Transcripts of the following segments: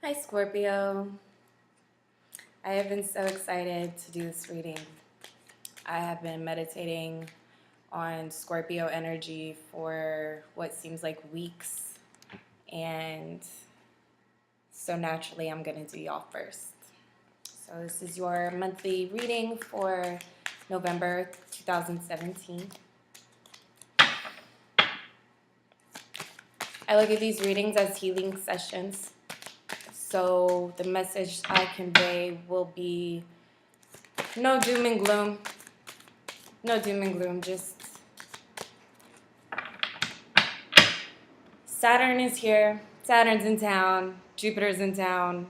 Hi, Scorpio. I have been so excited to do this reading. I have been meditating on Scorpio energy for what seems like weeks, and so naturally I'm going to do y'all first. So this is your monthly reading for November 2017. I look at these readings as healing sessions. So the message I convey will be no doom and gloom. No doom and gloom, just Saturn is here. Saturn's in town. Jupiter's in town.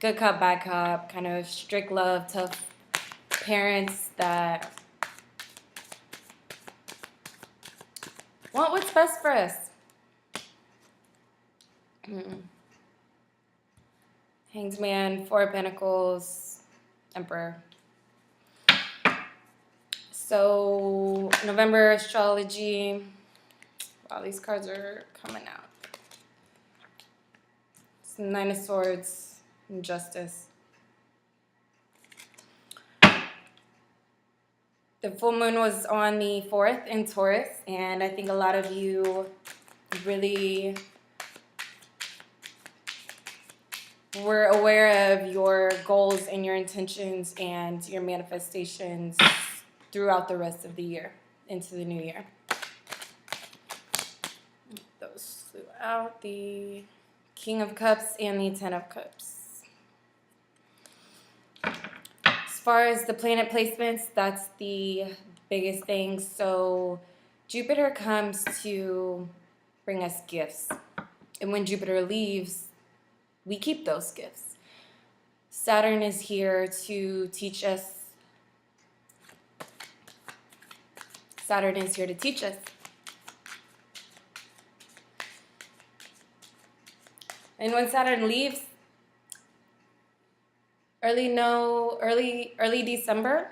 Good cop, bad cop. Kind of strict love, tough parents that want what's best for us. Hanged Man, Four of Pentacles, Emperor. So, November astrology. Wow, these cards are coming out. It's Nine of Swords, and Justice. The full moon was on the 4th in Taurus, and I think a lot of you really were aware of your goals and your intentions and your manifestations throughout the rest of the year into the new year. Those flew out, the King of Cups and the Ten of Cups. As far as the planet placements, that's the biggest thing. So Jupiter comes to bring us gifts. And when Jupiter leaves, we keep those gifts. Saturn is here to teach us. Saturn is here to teach us. And when Saturn leaves, early December,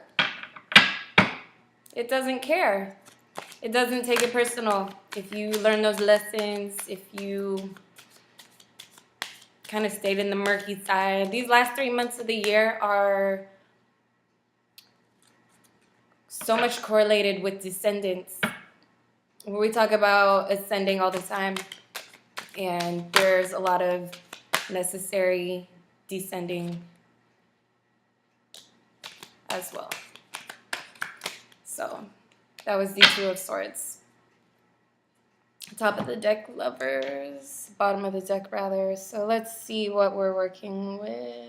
it doesn't care. It doesn't take it personal. If you learn those lessons, if you kind of stayed in the murky side. These last 3 months of the year are so much correlated with descendants. We talk about ascending all the time, and there's a lot of necessary descending as well. So that was the Two of Swords. Top of the deck, Lovers. Bottom of the deck, rather. So let's see what we're working with.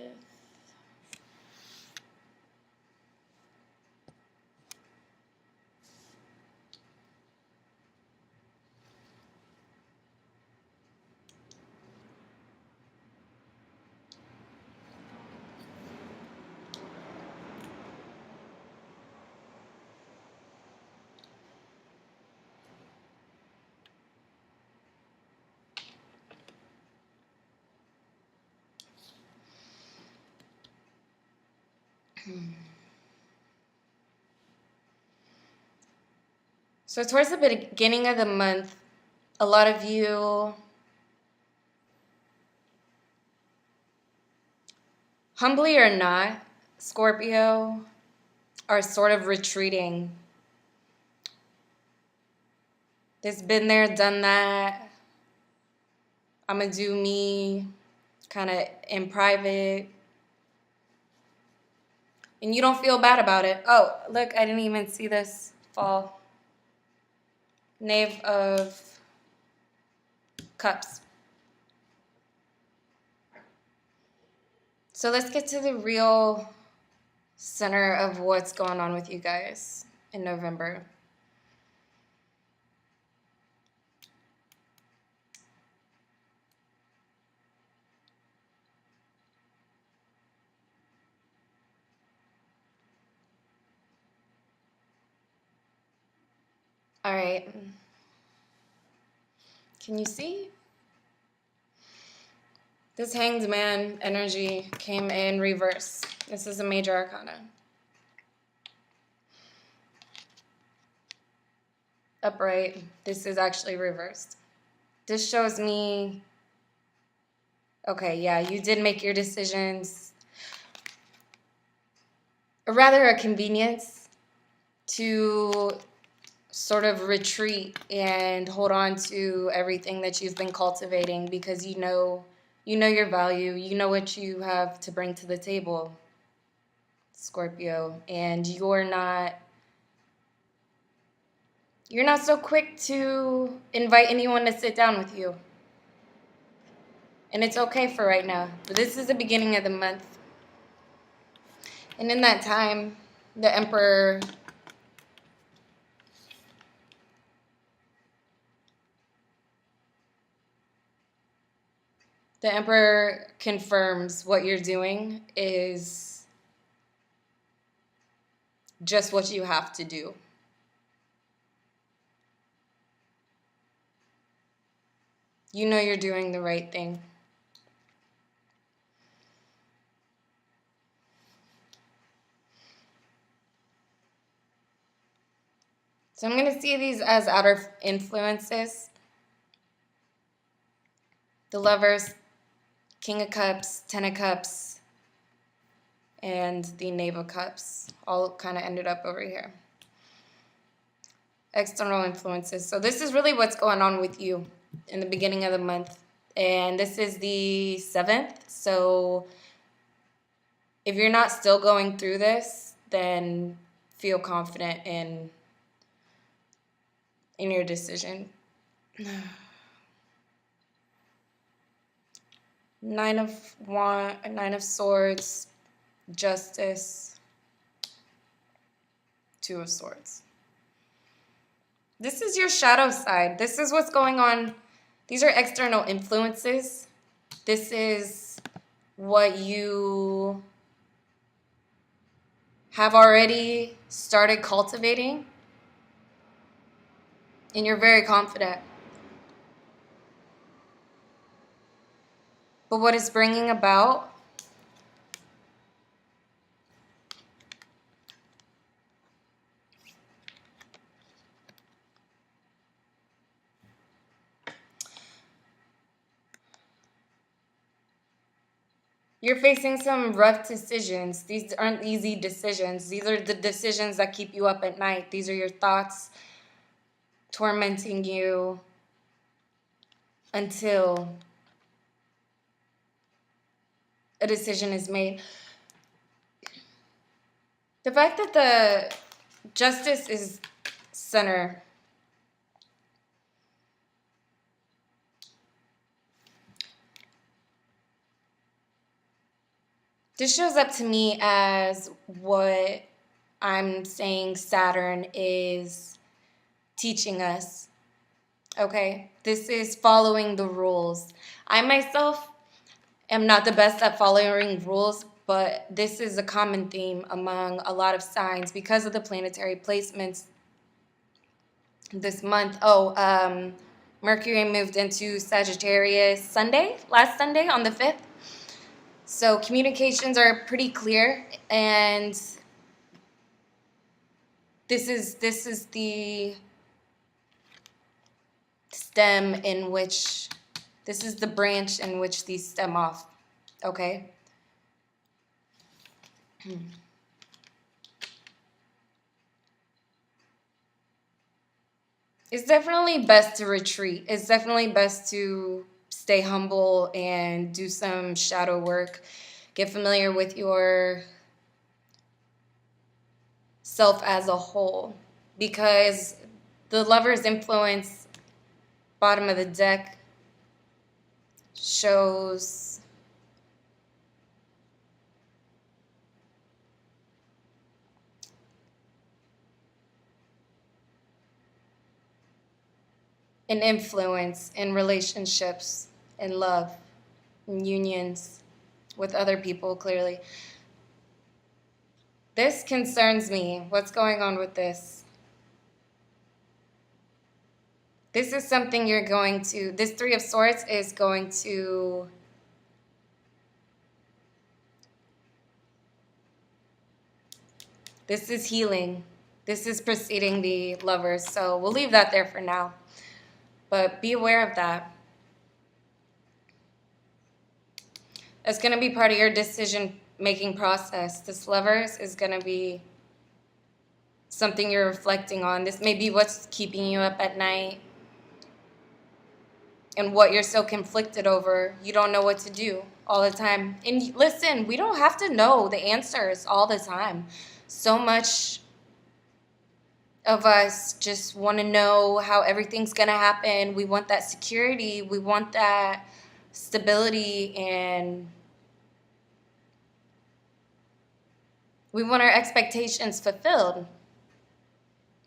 So towards the beginning of the month, a lot of you, humbly or not, Scorpio, are sort of retreating. It's been there, done that. I'm going to do me kind of in private. And you don't feel bad about it. Oh, look, I didn't even see this fall. Knave of Cups. So let's get to the real center of what's going on with you guys in November. All right. Can you see? This Hanged Man energy came in reverse. This is a major arcana. Upright. This is actually reversed. This shows me Okay, yeah, you did make your decisions. Or rather, a convenience to sort of retreat and hold on to everything that you've been cultivating because you know your value, you know what you have to bring to the table, Scorpio, and you're not so quick to invite anyone to sit down with you. And it's okay for right now. But this is the beginning of the month. And in that time, the Emperor confirms what you're doing is just what you have to do. You know you're doing the right thing. So I'm going to see these as outer influences. The Lovers, King of Cups, Ten of Cups, and the Knave of Cups all kind of ended up over here. External influences. So this is really what's going on with you in the beginning of the month. And this is the 7th. So if you're not still going through this, then feel confident in your decision. Nine of Swords, Justice, Two of Swords. This is your shadow side. This is what's going on. These are external influences. This is what you have already started cultivating, and you're very confident. But what it's bringing about you're facing some rough decisions. These aren't easy decisions. These are the decisions that keep you up at night. These are your thoughts tormenting you until a decision is made. The fact that the Justice is center, this shows up to me as what I'm saying Saturn is teaching us. Okay? This is following the rules. I myself am not the best at following rules, but this is a common theme among a lot of signs because of the planetary placements this month. Mercury moved into Sagittarius last Sunday on the 5th. So communications are pretty clear, and this is the stem in which, this is the branch in which these stem off, okay? It's definitely best to retreat. It's definitely best to stay humble and do some shadow work. Get familiar with your self as a whole, because the Lover's influence, bottom of the deck, shows an influence in relationships, in love, in unions with other people, clearly. This concerns me. What's going on with this? This is something you're going to, this Three of Swords is going to this is healing. This is preceding the Lovers. So we'll leave that there for now. But be aware of that. It's going to be part of your decision-making process. This Lovers is going to be something you're reflecting on. This may be what's keeping you up at night and what you're so conflicted over. You don't know what to do all the time. And listen, we don't have to know the answers all the time. So much of us just want to know how everything's going to happen. We want that security. We want that stability, and we want our expectations fulfilled.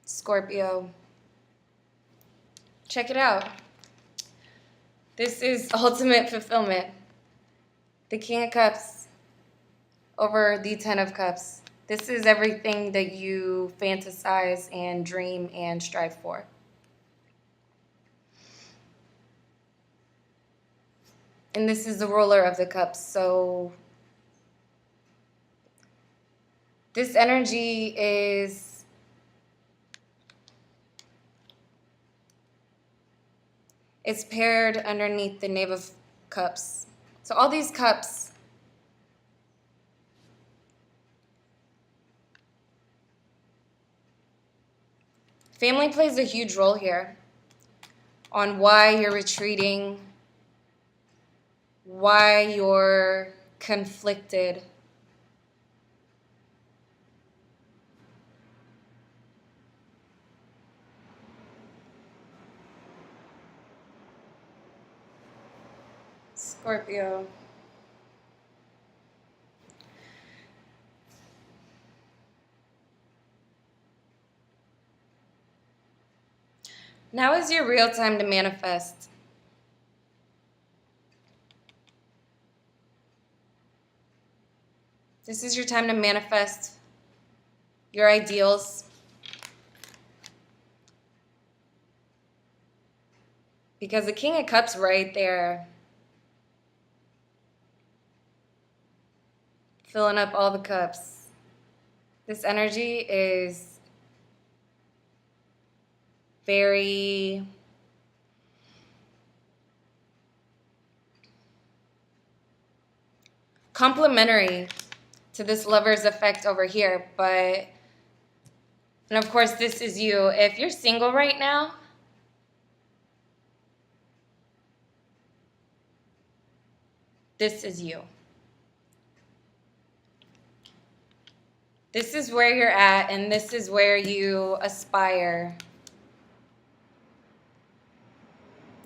Scorpio, check it out. This is ultimate fulfillment. The King of Cups over the Ten of Cups. This is everything that you fantasize and dream and strive for. And this is the ruler of the cups. So this energy is it's paired underneath the Knave of Cups. So all these cups, family plays a huge role here on why you're retreating, why you're conflicted. Scorpio. Now is your real time to manifest. This is your time to manifest your ideals. Because the King of Cups right there, filling up all the cups. This energy is very complementary to this Lover's effect over here, and of course this is you. If you're single right now, this is you. This is where you're at, and this is where you aspire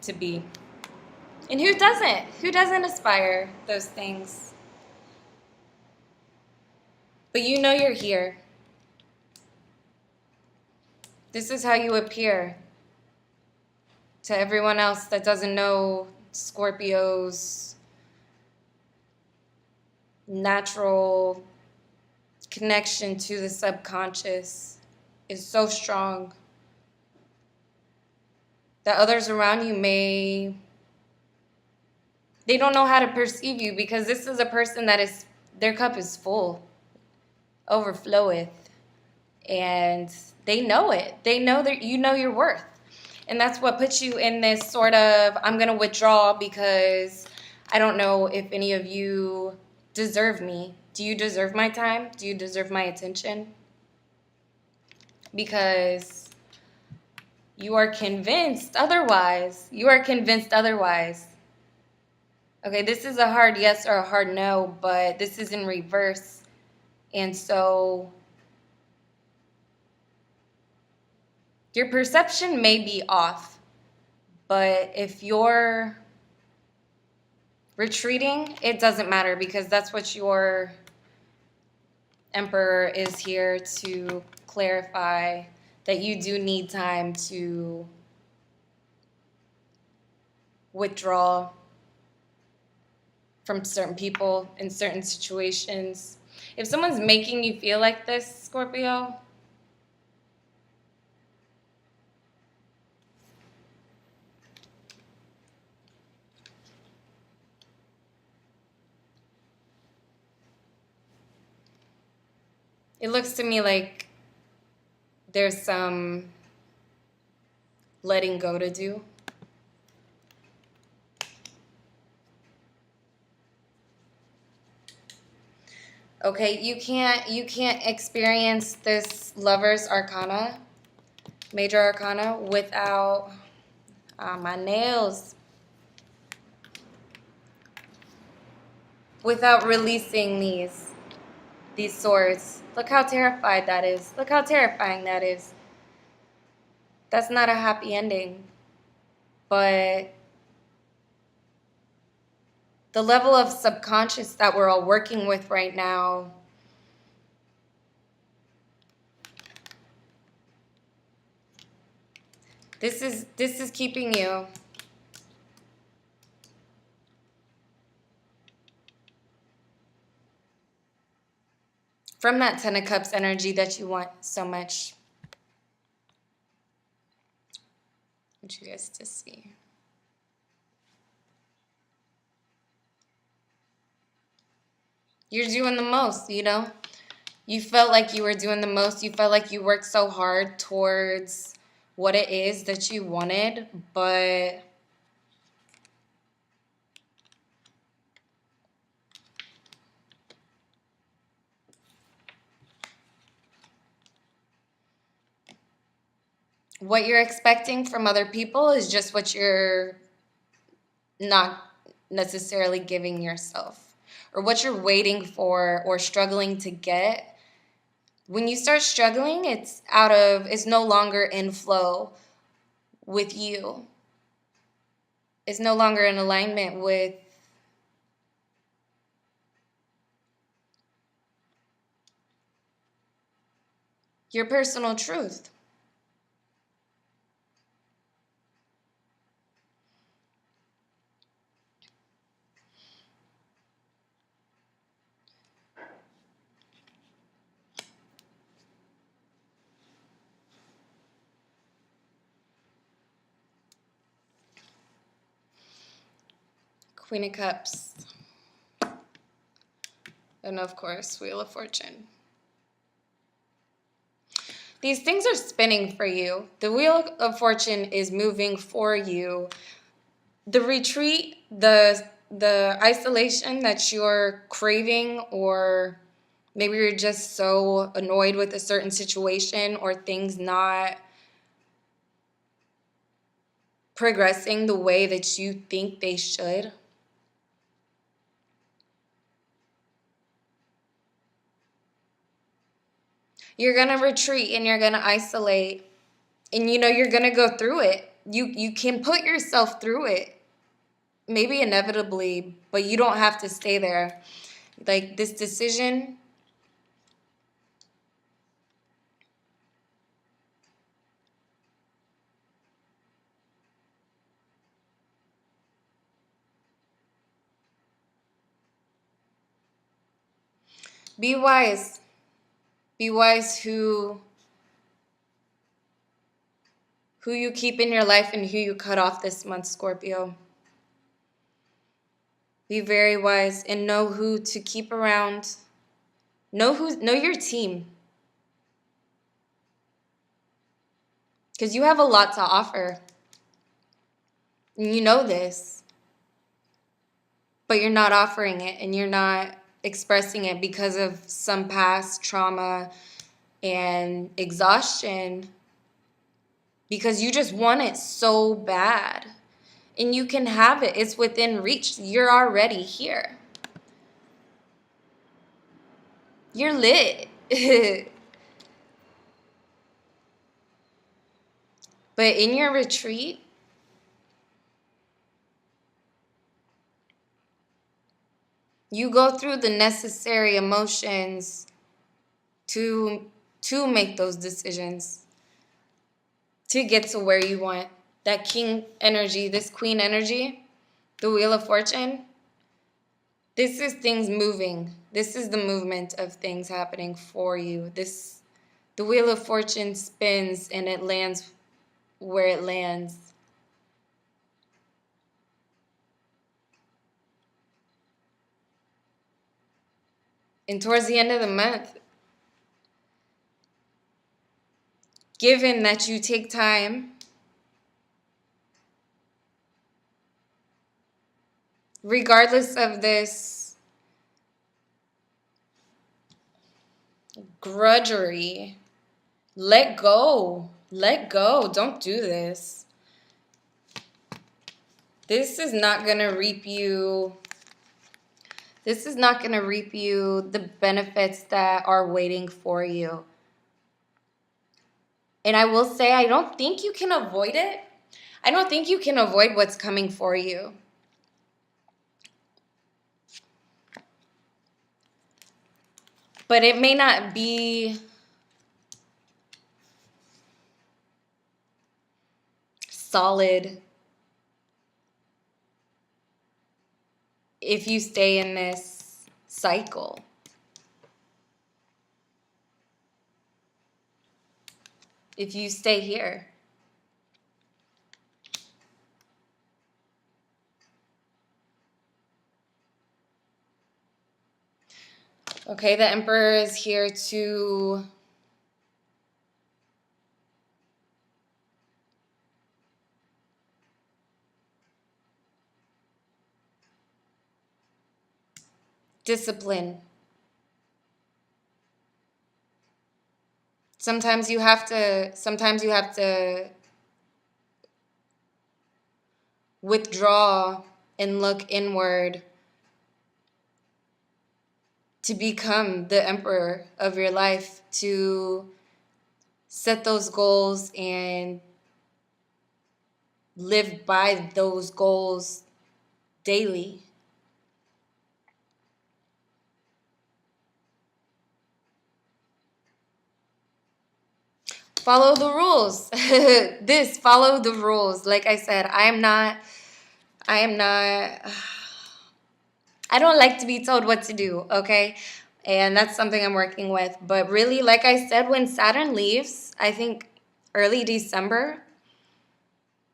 to be. And who doesn't? Who doesn't aspire those things? But you know you're here. This is how you appear to everyone else that doesn't know Scorpio's natural connection to the subconscious is so strong that others around you they don't know how to perceive you, because this is a person that is, their cup is full, overfloweth, and they know it. They know that you know your worth. And that's what puts you in this sort of, I'm going to withdraw because I don't know if any of you deserve me. Do you deserve my time? Do you deserve my attention? Because you are convinced otherwise. You are convinced otherwise. Okay, this is a hard yes or a hard no, but this is in reverse. And so your perception may be off, but if you're retreating, it doesn't matter, because that's what your Emperor is here to clarify, that you do need time to withdraw from certain people in certain situations. If someone's making you feel like this, Scorpio, it looks to me like there's some letting go to do. Okay, you can't experience this Lover's Arcana, Major Arcana, without my nails, without releasing these swords. Look how terrified that is. Look how terrifying that is. That's not a happy ending. But the level of subconscious that we're all working with right now, this is keeping you from that Ten of Cups energy that you want so much. I want you guys to see. You're doing the most, you know? You felt like you were doing the most. You felt like you worked so hard towards what it is that you wanted, but what you're expecting from other people is just what you're not necessarily giving yourself, or what you're waiting for or struggling to get. When you start struggling, it's no longer in flow with you. It's no longer in alignment with your personal truth. Queen of Cups. And of course, Wheel of Fortune. These things are spinning for you. The Wheel of Fortune is moving for you. The retreat, the isolation that you're craving, or maybe you're just so annoyed with a certain situation or things not progressing the way that you think they should. You're going to retreat and you're going to isolate, and you're going to go through it. You can put yourself through it, maybe inevitably, but you don't have to stay there. Like this decision, be wise. Be wise who you keep in your life and who you cut off this month, Scorpio. Be very wise and know who to keep around. Know your team. Because you have a lot to offer. And you know this. But you're not offering it, and you're not expressing it because of some past trauma and exhaustion. Because you just want it so bad. And you can have it. It's within reach. You're already here. You're lit. But in your retreat, you go through the necessary emotions to make those decisions, to get to where you want. That king energy, this queen energy, the Wheel of Fortune, this is things moving. This is the movement of things happening for you. The Wheel of Fortune spins and it lands where it lands. And towards the end of the month, given that you take time, regardless of this Grudgery. Let go. Let go. Don't do this. This is not going to reap you. This is not going to reap you the benefits that are waiting for you. And I will say, I don't think you can avoid it. I don't think you can avoid what's coming for you. But it may not be solid if you stay in this cycle. If you stay here. Okay, the Emperor is here to discipline. Sometimes you have to withdraw and look inward to become the emperor of your life, to set those goals and live by those goals daily. Follow the rules. Follow the rules. Like I said, I don't like to be told what to do, okay? And that's something I'm working with. But really, like I said, when Saturn leaves, I think early December,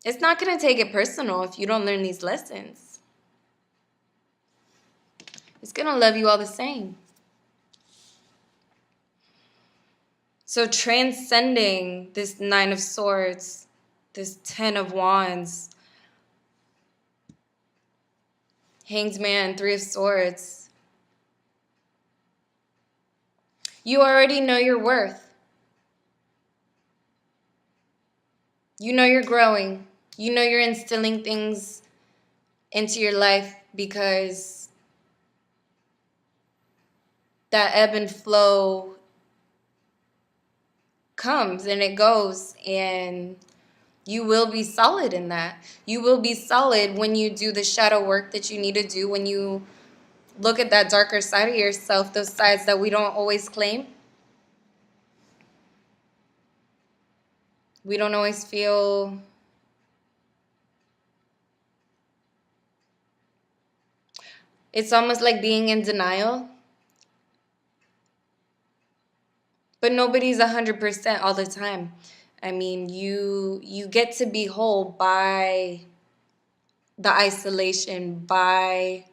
it's not going to take it personal if you don't learn these lessons. It's going to love you all the same. So transcending this 9 of Swords, this 10 of Wands, Hanged Man, 3 of Swords. You already know your worth. You know you're growing. You know you're instilling things into your life because that ebb and flow comes and it goes, and you will be solid in that. You will be solid when you do the shadow work that you need to do, when you look at that darker side of yourself, those sides that we don't always claim. We don't always feel it's almost like being in denial. But nobody's 100% all the time. I mean, you get to be whole by the isolation, by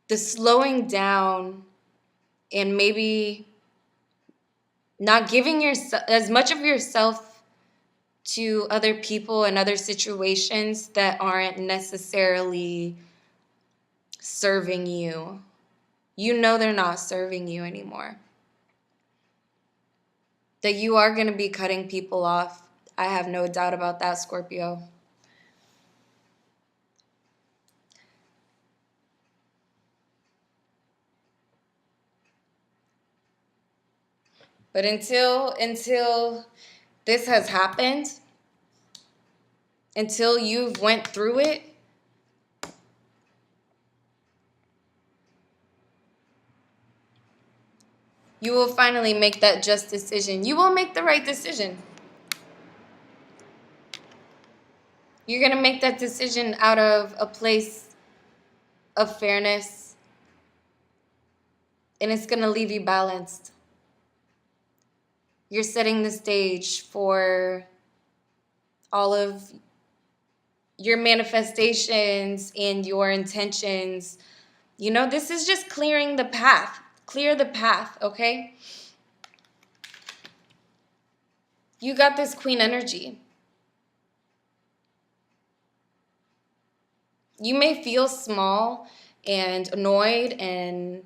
the slowing down, and maybe not giving yourself as much of yourself to other people and other situations that aren't necessarily serving you. You know they're not serving you anymore. That you are going to be cutting people off. I have no doubt about that, Scorpio. But until this has happened, until you've went through it, you will finally make that just decision. You will make the right decision. You're going to make that decision out of a place of fairness, and it's going to leave you balanced. You're setting the stage for all of your manifestations and your intentions. You know, this is just clearing the path. Clear the path, okay? You got this queen energy. You may feel small and annoyed and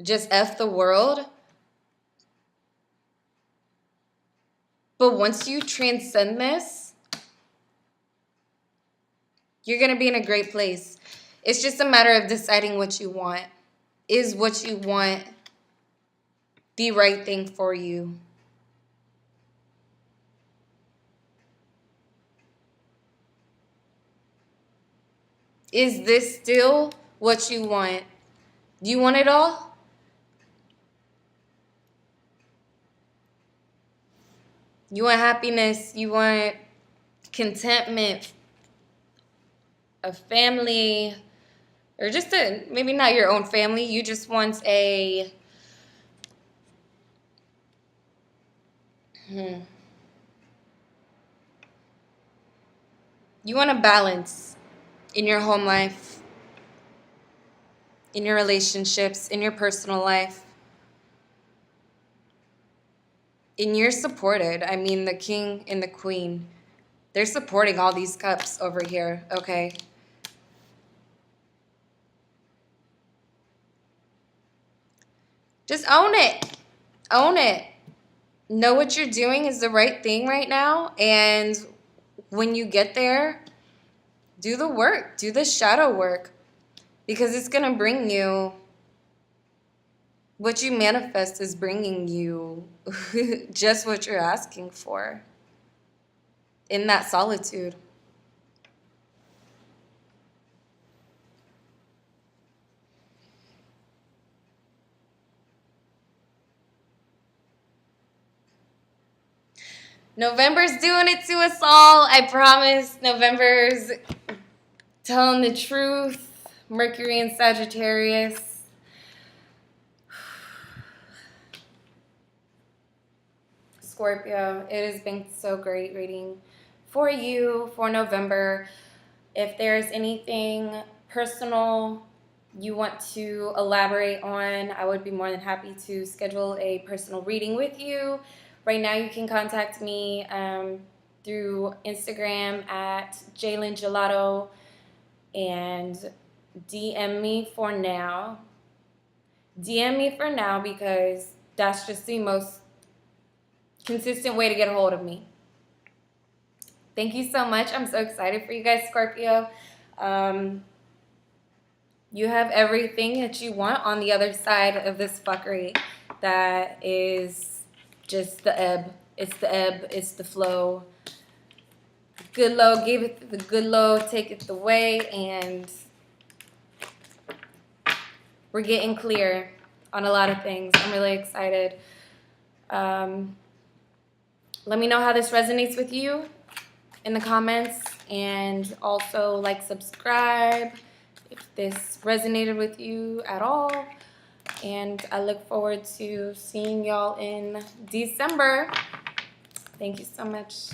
just F the world. But once you transcend this, you're going to be in a great place. It's just a matter of deciding what you want. Is what you want the right thing for you? Is this still what you want? Do you want it all? You want happiness, you want contentment, a family, or just maybe not your own family. You just want you want a balance in your home life, in your relationships, in your personal life. And you're supported. I mean, the king and the queen, they're supporting all these cups over here, okay? Just own it. Own it. Know what you're doing is the right thing right now. And when you get there, do the work. Do the shadow work. Because it's going to bring you what you manifest is bringing you just what you're asking for in that solitude. November's doing it to us all. I promise. November's telling the truth. Mercury in Sagittarius. Scorpio, it has been so great reading for you for November. If there's anything personal you want to elaborate on, I would be more than happy to schedule a personal reading with you. Right now, you can contact me through Instagram at Jalen Gelato and DM me for now. DM me for now because that's just the most consistent way to get a hold of me. Thank you so much. I'm so excited for you guys, Scorpio. You have everything that you want on the other side of this fuckery. That is just the ebb. It's the ebb. It's the flow. Good low, give it the good low, take it the way, and we're getting clear on a lot of things. I'm really excited. Let me know how this resonates with you in the comments, and also like, subscribe if this resonated with you at all. And I look forward to seeing y'all in December. Thank you so much.